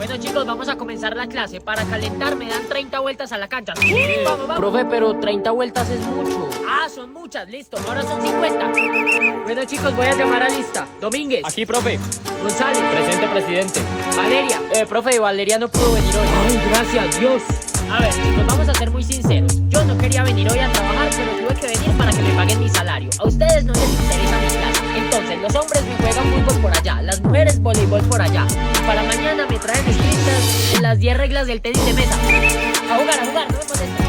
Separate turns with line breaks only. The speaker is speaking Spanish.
Bueno chicos, vamos a comenzar la clase. Para calentar me dan 30 vueltas a la cancha. Vamos, vamos.
Profe, pero 30 vueltas es mucho.
Ah, son muchas, listo. Ahora son 50. Bueno chicos, voy a llamar a lista. Domínguez.
Aquí, profe.
González.
Presente, presidente.
Valeria.
Profe, Valeria no pudo venir hoy.
Ay, gracias, Dios. A ver, chicos, vamos a ser muy sinceros. Yo no quería venir hoy a trabajar, pero tuve que venir para que me paguen mi salario. A ustedes no les interesa mi clase. Entonces, los hombres me juegan fútbol por allá, las mujeres voleibol por allá. Y para mañana me traen escritas las 10 reglas del tenis de mesa. A jugar, no me molestes.